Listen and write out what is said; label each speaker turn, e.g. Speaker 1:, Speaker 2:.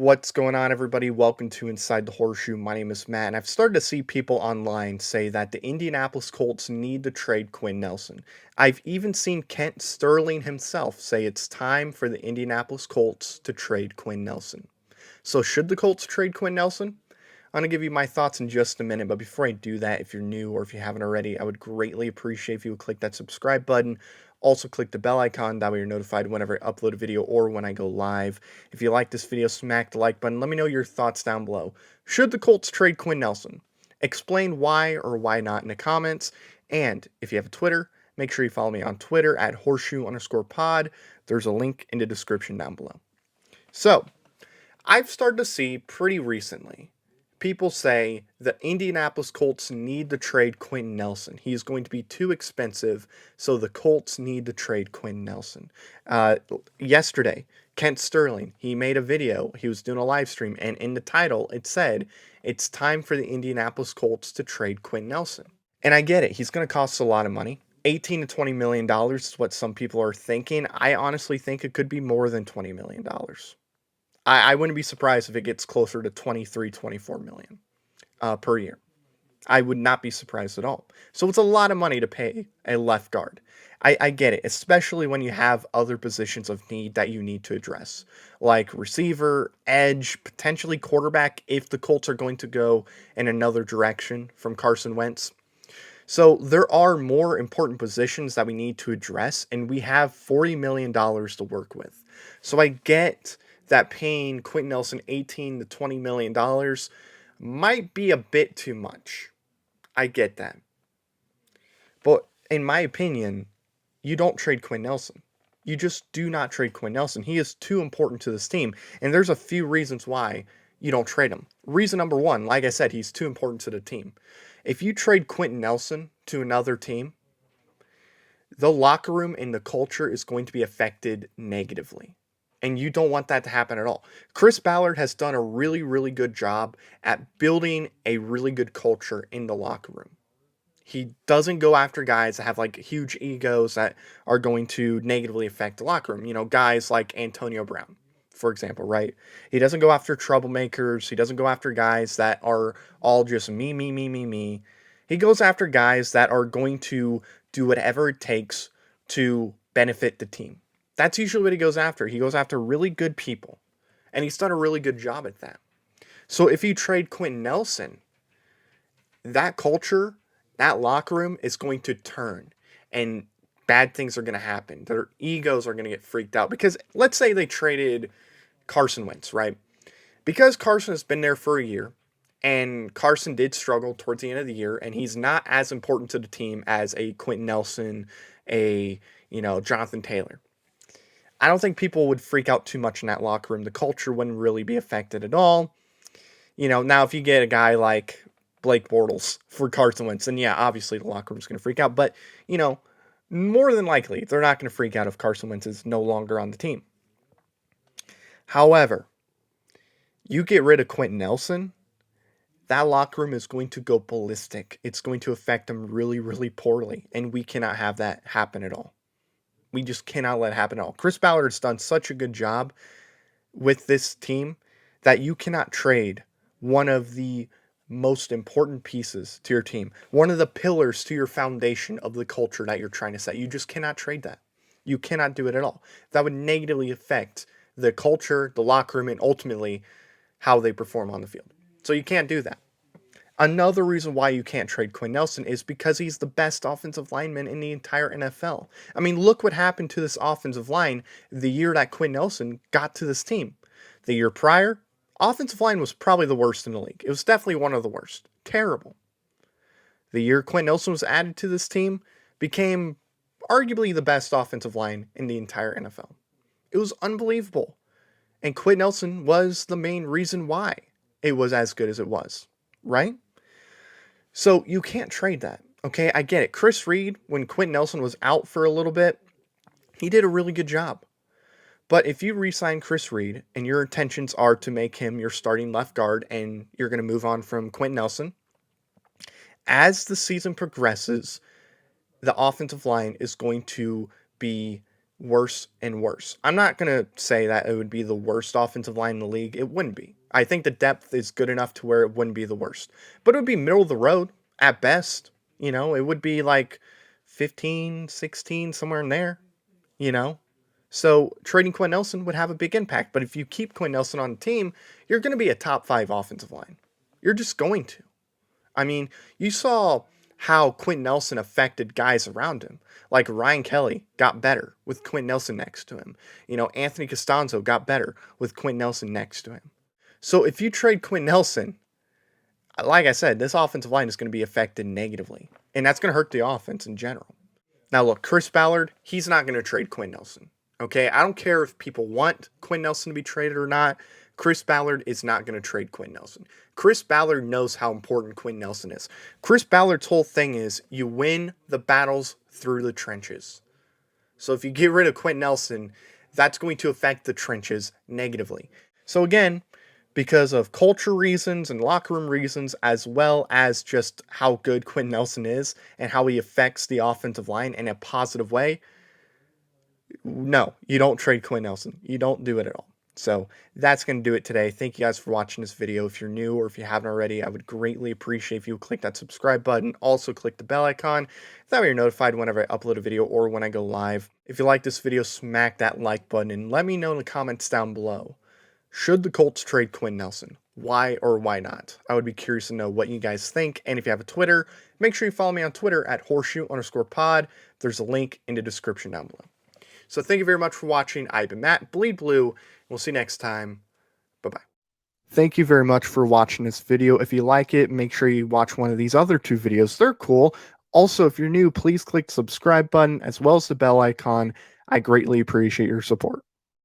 Speaker 1: What's going on, everybody? Welcome to Inside the Horseshoe. My name is Matt, and I've started to see people online say that the Indianapolis Colts need to trade Quenton Nelson. I've even seen Kent Sterling himself say it's time for the Indianapolis Colts to trade Quenton Nelson. So, should the Colts trade Quenton Nelson? I'm going to give you my thoughts in just a minute, but before I do that, if you're new or if you haven't already, I would greatly appreciate if you would click that subscribe button. Also, click the bell icon, that way you're notified whenever I upload a video or when I go live. If you like this video, smack the like button. Let me know your thoughts down below. Should the Colts trade Quenton Nelson? Explain why or why not in the comments. And if you have a Twitter, make sure you follow me on Twitter at horseshoe_pod. There's a link in the description down below. So, I've started to see pretty recently people say the Indianapolis Colts need to trade Quenton Nelson. He is going to be too expensive, so the Colts need to trade Quenton Nelson. Yesterday, Kent Sterling, he made a video. He was doing a live stream, and in the title, it said, it's time for the Indianapolis Colts to trade Quenton Nelson. And I get it. He's going to cost a lot of money. $18 to $20 million is what some people are thinking. I honestly think it could be more than $20 million. I wouldn't be surprised if it gets closer to 23, 24 million per year. I would not be surprised at all. So it's a lot of money to pay a left guard. I get it, especially when you have other positions of need that you need to address, like receiver, edge, potentially quarterback if the Colts are going to go in another direction from Carson Wentz. So there are more important positions that we need to address, and we have $40 million to work with. So I get that paying Quenton Nelson $18 to $20 million might be a bit too much. I get that. But in my opinion, you don't trade Quenton Nelson. You just do not trade Quenton Nelson. He is too important to this team. And there's a few reasons why you don't trade him. Reason number one, like I said, he's too important to the team. If you trade Quenton Nelson to another team, the locker room and the culture is going to be affected negatively. And you don't want that to happen at all. Chris Ballard has done a really, really good job at building a really good culture in the locker room. He doesn't go after guys that have like huge egos that are going to negatively affect the locker room. You know, guys like Antonio Brown, for example, right? He doesn't go after troublemakers. He doesn't go after guys that are all just me, me, me, me, me. He goes after guys that are going to do whatever it takes to benefit the team. That's usually what he goes after. He goes after really good people, and he's done a really good job at that. So if you trade Quenton Nelson, that culture, that locker room is going to turn, and bad things are going to happen. Their egos are going to get freaked out. Because let's say they traded Carson Wentz, right? Because Carson has been there for a year, and Carson did struggle towards the end of the year, and he's not as important to the team as a Quenton Nelson, a Jonathan Taylor. I don't think people would freak out too much in that locker room. The culture wouldn't really be affected at all. Now if you get a guy like Blake Bortles for Carson Wentz, then yeah, obviously the locker room's going to freak out. But, more than likely, they're not going to freak out if Carson Wentz is no longer on the team. However, you get rid of Quenton Nelson, that locker room is going to go ballistic. It's going to affect them really, really poorly. And we cannot have that happen at all. We just cannot let it happen at all. Chris Ballard's done such a good job with this team that you cannot trade one of the most important pieces to your team, one of the pillars to your foundation of the culture that you're trying to set. You just cannot trade that. You cannot do it at all. That would negatively affect the culture, the locker room, and ultimately how they perform on the field. So you can't do that. Another reason why you can't trade Quenton Nelson is because he's the best offensive lineman in the entire NFL. I mean, look what happened to this offensive line the year that Quenton Nelson got to this team. The year prior, offensive line was probably the worst in the league. It was definitely one of the worst. Terrible. The year Quenton Nelson was added to this team, became arguably the best offensive line in the entire NFL. It was unbelievable. And Quenton Nelson was the main reason why it was as good as it was, right? So you can't trade that, okay? I get it. Chris Reed, when Quenton Nelson was out for a little bit, he did a really good job. But if you re-sign Chris Reed and your intentions are to make him your starting left guard and you're going to move on from Quenton Nelson, as the season progresses, the offensive line is going to be worse and worse. I'm not going to say that it would be the worst offensive line in the league. It wouldn't be. I think the depth is good enough to where it wouldn't be the worst. But it would be middle of the road at best. It would be like 15, 16, somewhere in there, you know? So trading Quenton Nelson would have a big impact. But if you keep Quenton Nelson on the team, you're going to be a top 5 offensive line. You're just going to. I mean, you saw how Quenton Nelson affected guys around him. Like Ryan Kelly got better with Quenton Nelson next to him. Anthony Costanzo got better with Quenton Nelson next to him. So if you trade Quenton Nelson, like I said, this offensive line is going to be affected negatively. And that's going to hurt the offense in general. Now, look, Chris Ballard, he's not going to trade Quenton Nelson. Okay? I don't care if people want Quenton Nelson to be traded or not. Chris Ballard is not going to trade Quenton Nelson. Chris Ballard knows how important Quenton Nelson is. Chris Ballard's whole thing is you win the battles through the trenches. So if you get rid of Quenton Nelson, that's going to affect the trenches negatively. So again, because of culture reasons and locker room reasons, as well as just how good Quenton Nelson is and how he affects the offensive line in a positive way, no, you don't trade Quenton Nelson. You don't do it at all. So that's going to do it today. Thank you guys for watching this video. If you're new or if you haven't already, I would greatly appreciate if you would click that subscribe button. Also click the bell icon. That way you're notified whenever I upload a video or when I go live. If you like this video, smack that like button and let me know in the comments down below. Should the Colts trade Quenton Nelson? Why or why not? I would be curious to know what you guys think. And if you have a Twitter, make sure you follow me on Twitter at horseshoe_pod. There's a link in the description down below. So thank you very much for watching. I've been Matt, Bleed Blue. We'll see you next time. Bye-bye. Thank you very much for watching this video. If you like it, make sure you watch one of these other 2 videos. They're cool. Also, if you're new, please click the subscribe button as well as the bell icon. I greatly appreciate your support.